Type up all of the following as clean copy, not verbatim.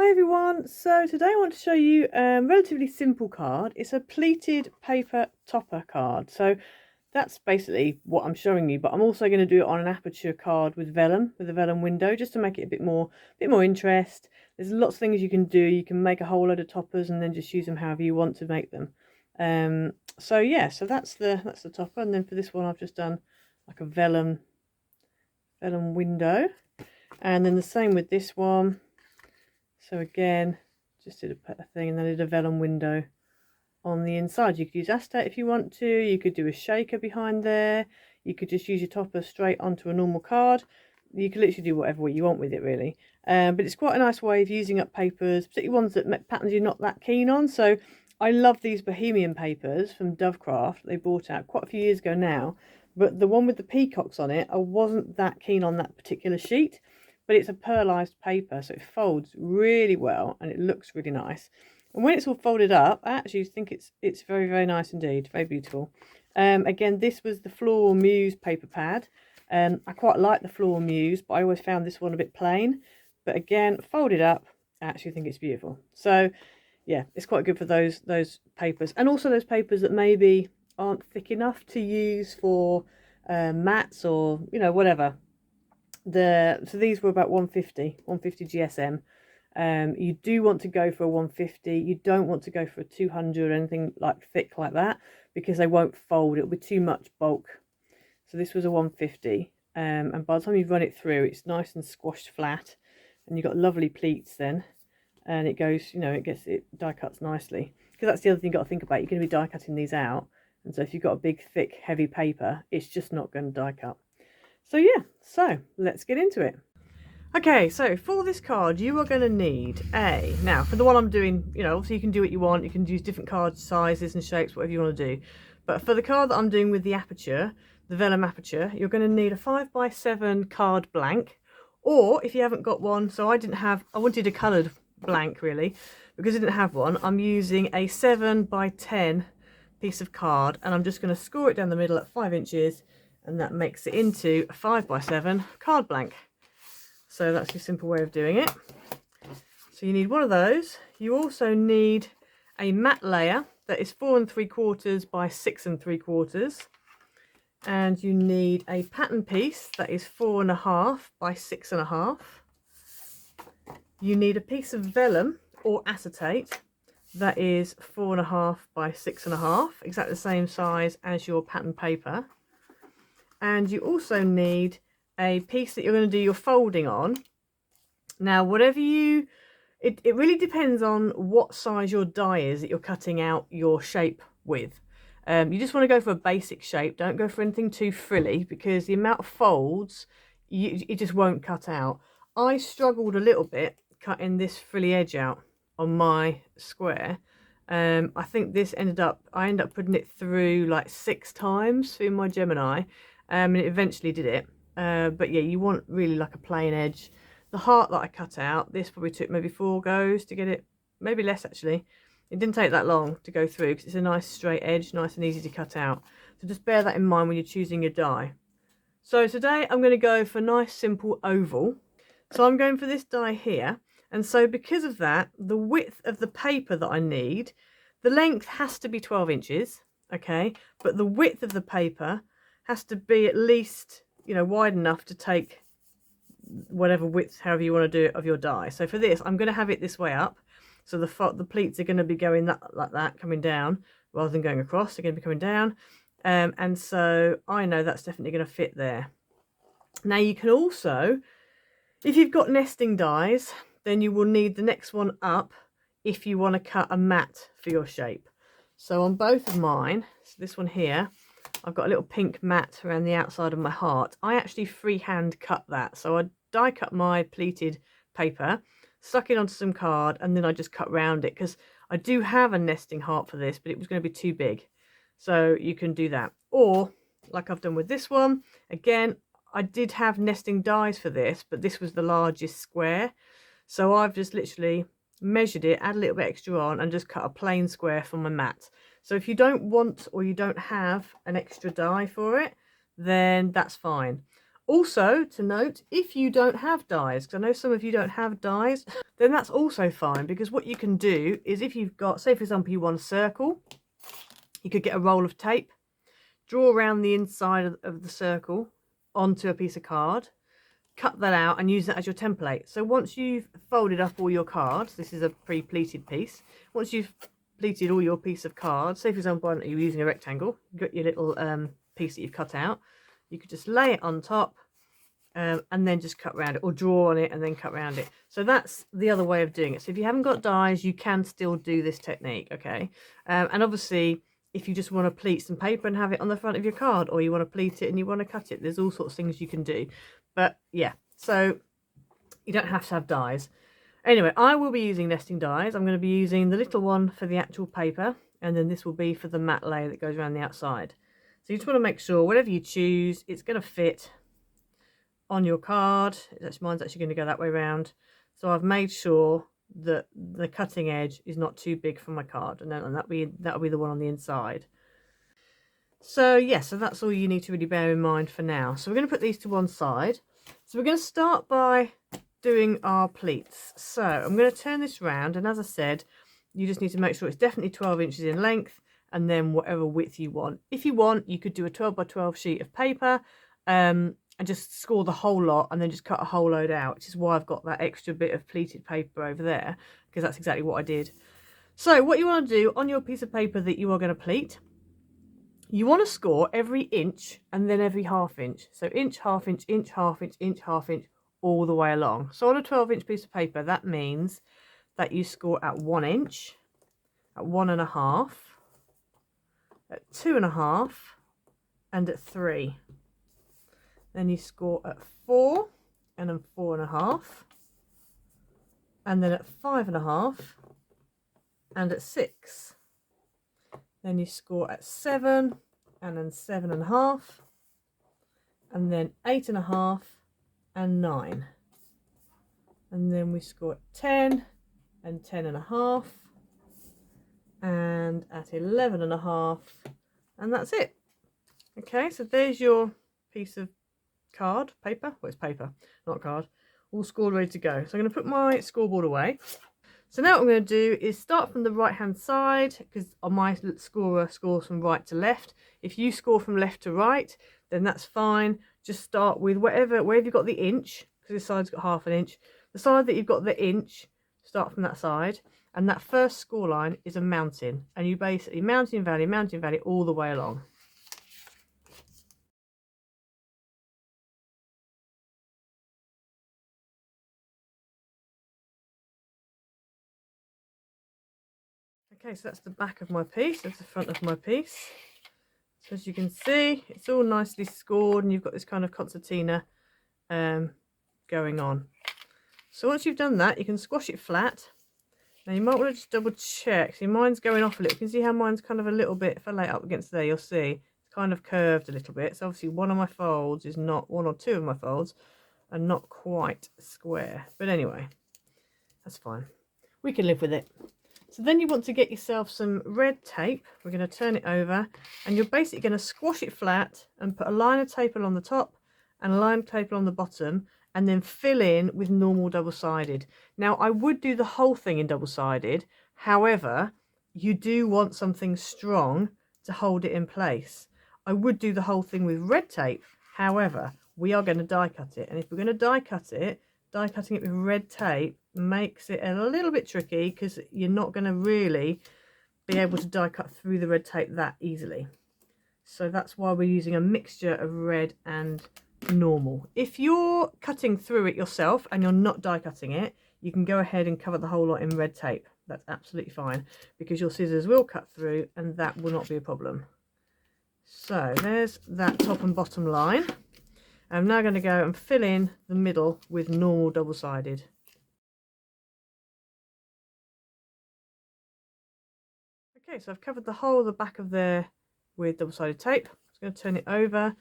Hi everyone, so today I want to show you a relatively simple card. It's a pleated paper topper card. So that's basically what I'm showing you, but I'm also going to do it on an Aperture card with vellum, with a vellum window, just to make it a bit more interest. There's lots of things you can do. You can make a whole load of toppers and then just use them however you want to make them. So yeah, so that's the topper, and then for this one I've just done like a vellum window, and then the same with this one. So again, just did a thing and then did a vellum window on the inside. You could use acetate if you want to. You could do a shaker behind there. You could just use your topper straight onto a normal card. You could literally do whatever you want with it, really. But it's quite a nice way of using up papers, particularly ones that patterns you're not that keen on. So I love these Bohemian papers from Dovecraft. They bought out quite a few years ago now. But the one with the peacocks on it, I wasn't that keen on that particular sheet. But it's a pearlized paper, so it folds really well and it looks really nice. And when it's all folded up, I actually think it's very, very nice indeed, very beautiful. Again, this was the Floral Muse paper pad. I quite like the Floral Muse, but I always found this one a bit plain. But again, folded up, I actually think it's beautiful. So yeah, it's quite good for those papers, and also those papers that maybe aren't thick enough to use for mats or whatever. So these were about 150 GSM. You do want to go for a 150. You don't want to go for a 200 or anything like thick like that, because they won't fold. It'll be too much bulk. So this was a 150, and by the time you run it through, it's nice and squashed flat, and you've got lovely pleats then, and it goes, it die cuts nicely, because that's the other thing you've got to think about. You're going to be die cutting these out, and so if you've got a big thick heavy paper, it's just not going to die cut. So yeah, so let's get into it. Okay, so for this card you are going to need now for the one I'm doing, obviously you can do what you want. You can use different card sizes and shapes, whatever you want to do. But for the card that I'm doing with the Aperture, the vellum Aperture, you're going to need a 5x7 card blank, or if you haven't got one, so I wanted a coloured blank really, because I didn't have one, I'm using a 7x10 piece of card, and I'm just going to score it down the middle at 5 inches. And that makes it into a 5x7 card blank. So that's your simple way of doing it. So you need one of those. You also need a matte layer that is 4 3/4 by 6 3/4, and you need a pattern piece that is 4 1/2 by 6 1/2. You need a piece of vellum or acetate that is 4 1/2 by 6 1/2, exactly the same size as your pattern paper. And you also need a piece that you're going to do your folding on. Now, whatever it really depends on what size your die is that you're cutting out your shape with. You just want to go for a basic shape. Don't go for anything too frilly, because the amount of folds, it just won't cut out. I struggled a little bit cutting this frilly edge out on my square. I think I ended up putting it through like 6 times through my Gemini. And it eventually did it, but yeah, you want really like a plain edge. The heart that I cut out, this probably took maybe 4 goes to get it, maybe less actually. It didn't take that long to go through, because it's a nice straight edge, nice and easy to cut out. So just bear that in mind when you're choosing your die. So today I'm going to go for a nice simple oval. So I'm going for this die here, and so because of that, the width of the paper that I need, the length has to be 12 inches, okay, but the width of the paper has to be at least, wide enough to take whatever width, however you want to do it, of your die. So for this, I'm going to have it this way up. So the pleats are going to be going like that, coming down, rather than going across. They're going to be coming down. And so I know that's definitely going to fit there. Now you can also, if you've got nesting dies, then you will need the next one up if you want to cut a mat for your shape. So on both of mine, so this one here, I've got a little pink mat around the outside of my heart. I actually freehand cut that. So I die cut my pleated paper, stuck it onto some card, and then I just cut round it, because I do have a nesting heart for this, but it was going to be too big. So you can do that. Or like I've done with this one, again, I did have nesting dies for this, but this was the largest square. So I've just literally measured it, add a little bit extra on, and just cut a plain square for my mat. So if you don't want, or you don't have an extra die for it, then that's fine. Also to note, if you don't have dies, because I know some of you don't have dies, then that's also fine, because what you can do is if you've got, say for example, you want a circle, you could get a roll of tape, draw around the inside of the circle onto a piece of card, cut that out and use that as your template. So once you've folded up all your cards, this is a pre-pleated piece, once you've pleated all your piece of cards, say for example you're using a rectangle, you've got your little piece that you've cut out, you could just lay it on top and then just cut around it, or draw on it and then cut around it. So that's the other way of doing it. So if you haven't got dies, you can still do this technique, okay? And obviously if you just want to pleat some paper and have it on the front of your card, or you want to pleat it and you want to cut it, there's all sorts of things you can do. But yeah, so you don't have to have dies. Anyway, I will be using nesting dies. I'm going to be using the little one for the actual paper, and then this will be for the matte layer that goes around the outside. So you just want to make sure whatever you choose, it's going to fit on your card. Mine's actually going to go that way around. So I've made sure that the cutting edge is not too big for my card, and that'll be the one on the inside. So yeah, so that's all you need to really bear in mind for now. So we're going to put these to one side. So we're going to start by doing our pleats. So I'm going to turn this round, and as I said, you just need to make sure it's definitely 12 inches in length, and then whatever width you want. If you want, you could do a 12 by 12 sheet of paper and just score the whole lot and then just cut a whole load out, which is why I've got that extra bit of pleated paper over there, because that's exactly what I did. So what you want to do on your piece of paper that you are going to pleat, you want to score every inch and then every half inch. So inch, half inch, inch, half inch, inch, half inch, all the way along. So on a 12-inch piece of paper, that means that you score at 1 inch, at 1.5, at 2.5, and at 3. Then you score at 4, and then 4.5, and then at 5.5, and at 6. Then you score at 7, and then 7.5, and then 8.5, and 9. And then we score at 10, and 10.5, and at 11.5, and that's it. Okay, so there's your piece of card, paper, well it's paper, not card, all scored, ready to go. So I'm going to put my scoreboard away. So now what I'm going to do is start from the right hand side, because on my scorer scores from right to left. If you score from left to right, then that's fine. Just start with wherever you've got the inch, because this side's got half an inch. The side that you've got the inch, start from that side, and that first score line is a mountain, and you basically mountain valley all the way along. Okay, so that's the back of my piece, that's the front of my piece. So as you can see, it's all nicely scored, and you've got this kind of concertina going on. So once you've done that, you can squash it flat. Now you might want to just double check. See, mine's going off a little. You can see how mine's kind of a little bit, if I lay it up against there, you'll see it's kind of curved a little bit. So obviously one of my folds is not, one or two of my folds are not quite square. But anyway, that's fine. We can live with it. So then you want to get yourself some red tape. We're going to turn it over, and you're basically going to squash it flat and put a line of tape along the top and a line of tape along the bottom, and then fill in with normal double-sided. Now I would do the whole thing in double-sided, however you do want something strong to hold it in place. I would do the whole thing with red tape, however we are going to die cut it, and if we're going to die cut it, die cutting it with red tape makes it a little bit tricky, because you're not going to really be able to die cut through the red tape that easily. So that's why we're using a mixture of red and normal. If you're cutting through it yourself and you're not die cutting it, you can go ahead and cover the whole lot in red tape. That's absolutely fine, because your scissors will cut through and that will not be a problem. So there's that top and bottom line. I'm now going to go and fill in the middle with normal double-sided. Okay, so I've covered the whole of the back of there with double-sided tape. I'm just going to turn it over.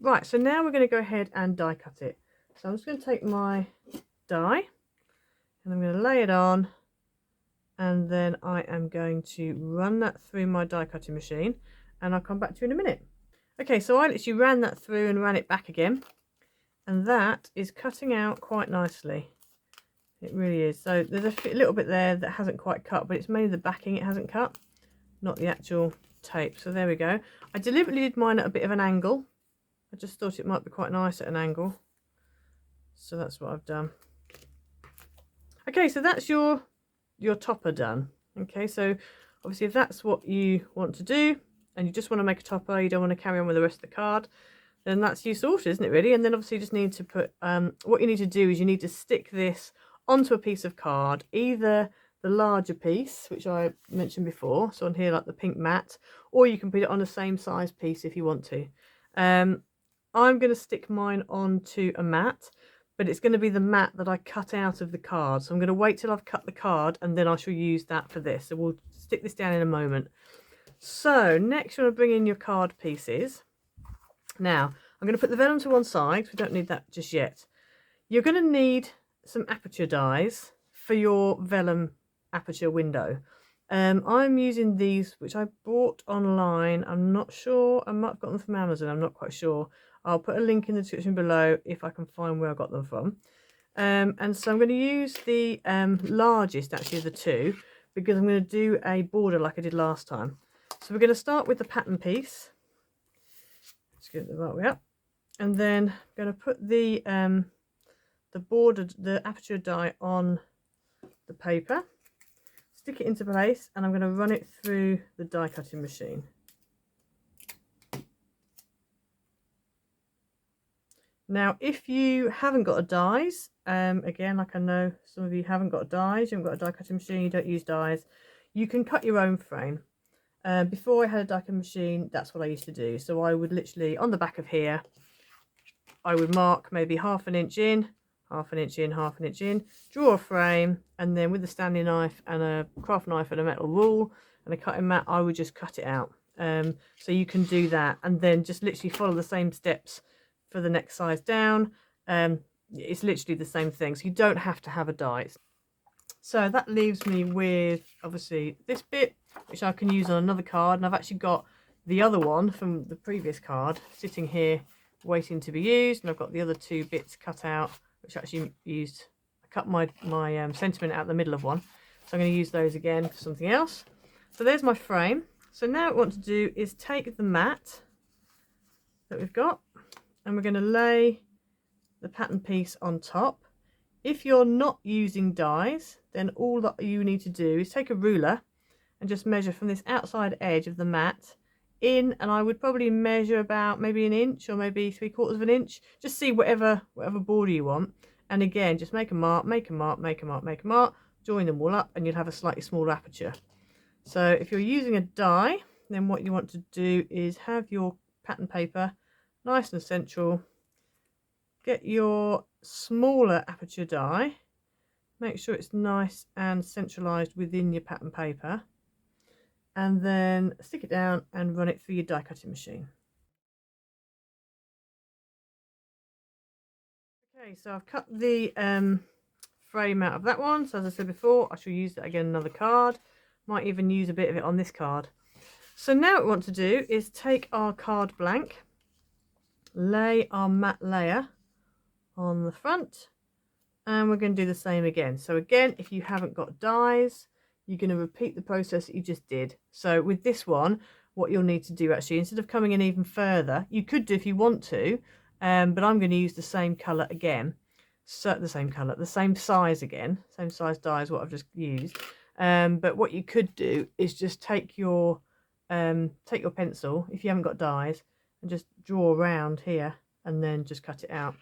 Right, so now we're going to go ahead and die cut it. So I'm just going to take my die and I'm going to lay it on, and then I am going to run that through my die cutting machine, and I'll come back to you in a minute. Okay, so I literally ran that through and ran it back again. and that is cutting out quite nicely. It really is. So there's a little bit there that hasn't quite cut, but it's mainly the backing it hasn't cut, not the actual tape. So there we go. I deliberately did mine at a bit of an angle. I just thought it might be quite nice at an angle. So that's what I've done. Okay, so that's your topper done. Okay, so obviously if that's what you want to do and you just want to make a topper, you don't want to carry on with the rest of the card, then that's you sorted, isn't it really? And then obviously you just need to put, what you need to do is you need to stick this onto a piece of card, either the larger piece, which I mentioned before, so on here like the pink mat, or you can put it on the same size piece if you want to. I'm going to stick mine onto a mat, but it's going to be the mat that I cut out of the card. So I'm going to wait till I've cut the card and then I shall use that for this. So we'll stick this down in a moment. So next you want to bring in your card pieces. Now I'm going to put the vellum to one side. We don't need that just yet. You're going to need some aperture dies for your vellum aperture window. I'm using these, which I bought online. I'm not sure. I might have got them from Amazon. I'm not quite sure. I'll put a link in the description below if I can find where I got them from. And so I'm going to use the largest, actually, of the two, because I'm going to do a border like I did last time. So we're going to start with the pattern piece. Let's get the right way up. And then I'm going to put the border, the aperture die on the paper. Stick it into place, and I'm going to run it through the die cutting machine. Now, if you haven't got a dies, again, like I know some of you haven't got a dies, you haven't got a die cutting machine, you don't use dies, you can cut your own frame. Before I had a die cutting machine, that's what I used to do. So I would literally, on the back of here, I would mark maybe half an inch in, half an inch in, half an inch in, draw a frame, and then with a Stanley knife and a craft knife and a metal rule and a cutting mat, I would just cut it out. So you can do that, and then just literally follow the same steps for the next size down. It's literally the same thing, so you don't have to have a die. So that leaves me with obviously this bit, which I can use on another card, and I've actually got the other one from the previous card sitting here waiting to be used, and I've got the other two bits cut out, which I actually used. I cut my sentiment out the middle of one, so I'm going to use those again for something else. So there's my frame. So now what I want to do is take the mat that we've got, and we're going to lay the pattern piece on top. If you're not using dies, then all that you need to do is take a ruler and just measure from this outside edge of the mat in, and I would probably measure about maybe an inch or maybe 3/4 of an inch. Just see whatever border you want, and again just make a mark, make a mark, make a mark, make a mark, join them all up, and you'll have a slightly smaller aperture. So if you're using a die, then what you want to do is have your pattern paper nice and central. Get your smaller aperture die, make sure it's nice and centralized within your pattern paper, and then stick it down and run it through your die cutting machine. Okay, so I've cut the frame out of that one. So as I said before, I shall use that again another card. Might even use a bit of it on this card. So now what we want to do is take our card blank, lay our matte layer on the front, and we're going to do the same again. So again, if you haven't got dies, you're going to repeat the process that you just did. So with this one, what you'll need to do actually, instead of coming in even further, you could do if you want to, but I'm going to use the same colour again. So the same colour, the same size again, same size die as what I've just used. But what you could do is just take your pencil, if you haven't got dies, and just draw around here and then just cut it out.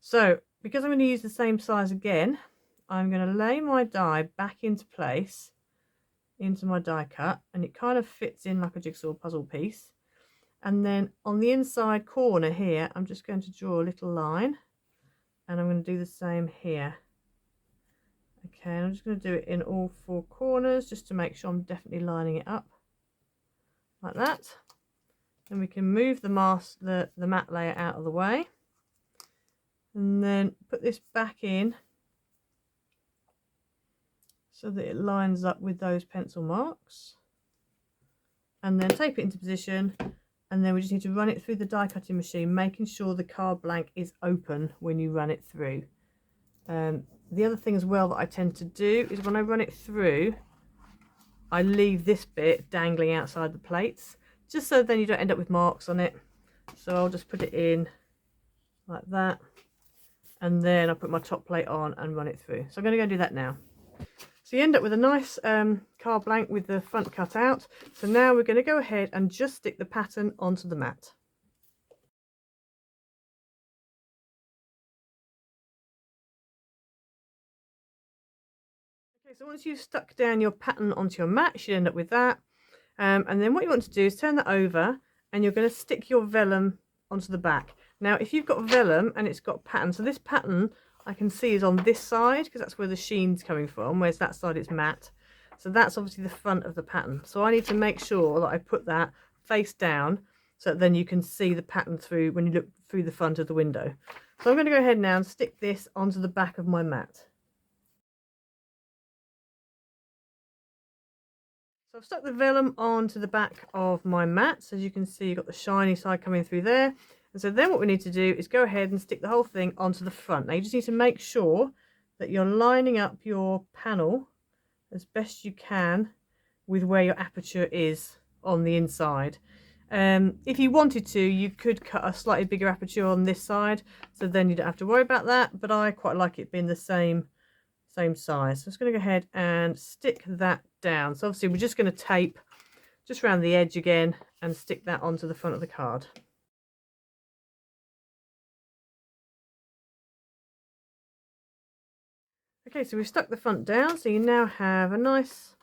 So because I'm going to use the same size again, I'm going to lay my die back into place into my die cut, and it kind of fits in like a jigsaw puzzle piece. And then on the inside corner here, I'm just going to draw a little line, and I'm going to do the same here. Okay, and I'm just going to do it in all four corners just to make sure I'm definitely lining it up like that. Then we can move the matte layer out of the way, and then put this back in so that it lines up with those pencil marks, and then tape it into position and then we just need to run it through the die cutting machine, making sure the card blank is open when you run it through. The other thing as well that I tend to do is when I run it through, I leave this bit dangling outside the plates, just so then you don't end up with marks on it. So I'll just put it in like that, and then I'll put my top plate on and run it through. So I'm going to go and do that now. So you end up with a nice card blank with the front cut out. So now we're going to go ahead and just stick the pattern onto the mat. Okay, so once you've stuck down your pattern onto your mat, you should end up with that. And then what you want to do is turn that over, and you're going to stick your vellum onto the back. Now, if you've got vellum and it's got pattern, so this pattern I can see is on this side because that's where the sheen's coming from, whereas that side is matte. So that's obviously the front of the pattern. So I need to make sure that I put that face down so that then you can see the pattern through when you look through the front of the window. So I'm going to go ahead now and stick this onto the back of my mat. So I've stuck the vellum onto the back of my mat. So as you can see, you've got the shiny side coming through there. And so then what we need to do is go ahead and stick the whole thing onto the front. Now you just need to make sure that you're lining up your panel as best you can with where your aperture is on the inside. If you wanted to, you could cut a slightly bigger aperture on this side, so then you don't have to worry about that, but I quite like it being the same size. So I'm just going to go ahead and stick that down. So obviously we're just going to tape just around the edge again and stick that onto the front of the card. Okay, so we've stuck the front down, so you now have a nice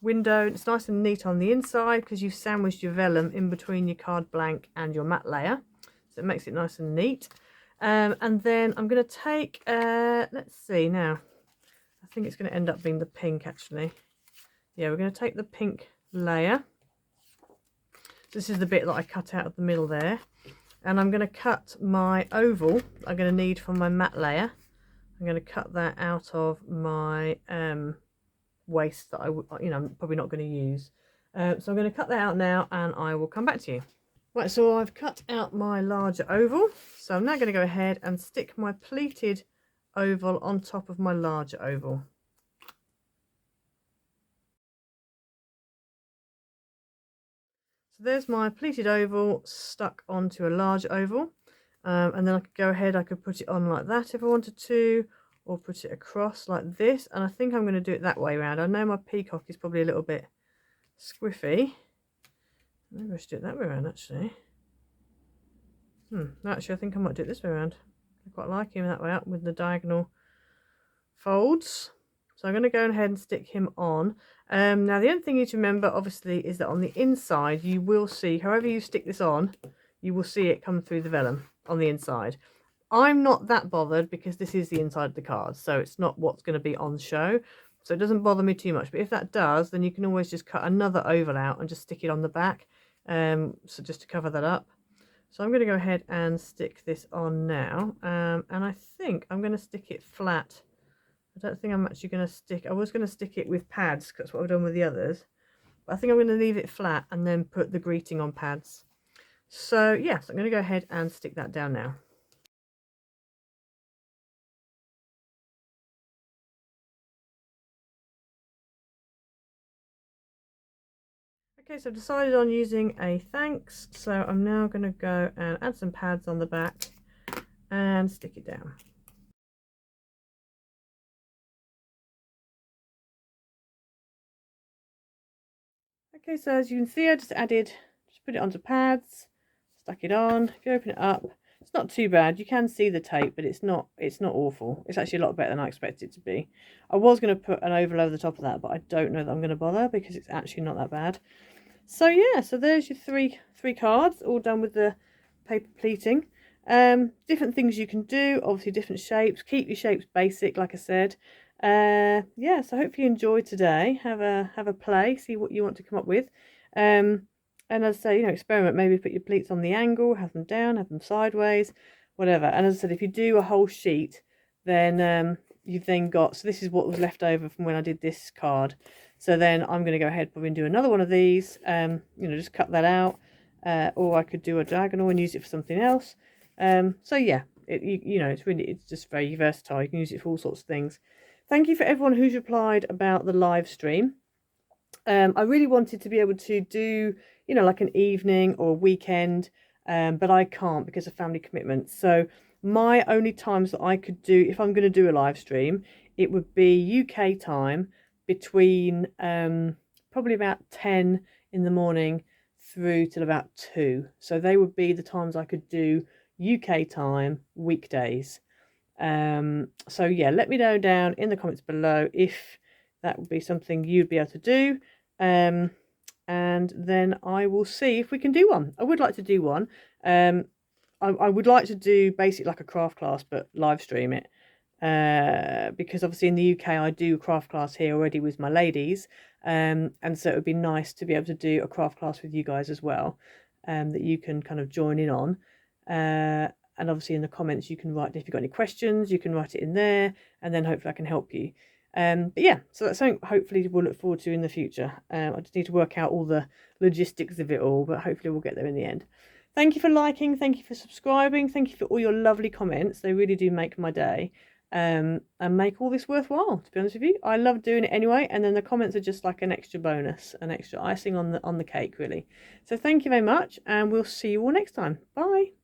window. It's nice and neat on the inside because you've sandwiched your vellum in between your card blank and your matte layer, so it makes it nice and neat. And then I'm going to take, let's see now, I think it's going to end up being the pink actually. Yeah, we're going to take the pink layer. This is the bit that I cut out of the middle there, and I'm going to cut my oval I'm going to need for my matte layer. I'm going to cut that out of my waste that I'm probably not going to use. So I'm going to cut that out now, and I will come back to you. Right, so I've cut out my larger oval. So I'm now going to go ahead and stick my pleated oval on top of my larger oval. So there's my pleated oval stuck onto a large oval. And then I could go ahead, I could put it on like that if I wanted to, or put it across like this. And I think I'm going to do it that way around. I know my peacock is probably a little bit squiffy. Maybe I should do it that way around actually. Actually, I think I might do it this way around. I quite like him that way up with the diagonal folds. So I'm going to go ahead and stick him on. Now the only thing you need to remember obviously is that on the inside you will see, however you stick this on, you will see it come through the vellum on the inside. I'm not that bothered because this is the inside of the card, so it's not what's going to be on show, so it doesn't bother me too much. But if that does, then you can always just cut another oval out and just stick it on the back, so just to cover that up. So I'm going to go ahead and stick this on now, and I think I'm going to stick it flat. I don't think I'm actually going to stick, I was going to stick it with pads because that's what I've done with the others, but I think I'm going to leave it flat and then put the greeting on pads. So yes, I'm going to go ahead and stick that down now. Okay, so I've decided on using a thanks, so I'm now going to go and add some pads on the back and stick it down. Okay, so as you can see, I just put it onto pads, stuck it on. If you open it up, it's not too bad. You can see the tape, but it's not awful. It's actually a lot better than I expected it to be. I was going to put an oval over the top of that, but I don't know that I'm going to bother because it's actually not that bad. So yeah, so there's your three cards, all done with the paper pleating. Different things you can do, obviously different shapes. Keep your shapes basic, like I said. Yeah, so I hope you enjoyed today. Have a play, see what you want to come up with. And as I say, experiment. Maybe put your pleats on the angle, have them down, have them sideways, whatever. And as I said, if you do a whole sheet, then you've then got, so this is what was left over from when I did this card. So then I'm going to go ahead probably and do another one of these, just cut that out, or I could do a diagonal and use it for something else. So yeah, you know, it's just very versatile. You can use it for all sorts of things. Thank you for everyone who's replied about the live stream. I really wanted to be able to do, you know, like an evening or a weekend, but I can't because of family commitments. So my only times that I could do, if I'm going to do a live stream, it would be UK time between probably about 10 in the morning through till about 2. So they would be the times I could do UK time weekdays. So yeah, let me know down in the comments below if that would be something you'd be able to do, and then I will see if we can do one. I would like to do one. I would like to do basically like a craft class, but live stream it, because obviously in the UK I do a craft class here already with my ladies, and so it would be nice to be able to do a craft class with you guys as well, that you can kind of join in on. And obviously in the comments you can write, if you've got any questions you can write it in there, and then hopefully I can help you. But yeah, so that's something hopefully we'll look forward to in the future. I just need to work out all the logistics of it all, but hopefully we'll get there in the end. Thank you for liking, thank you for subscribing, thank you for all your lovely comments. They really do make my day, and make all this worthwhile, to be honest with you. I love doing it anyway, and then the comments are just like an extra bonus, an extra icing on the cake, really. So thank you very much, and we'll see you all next time. Bye.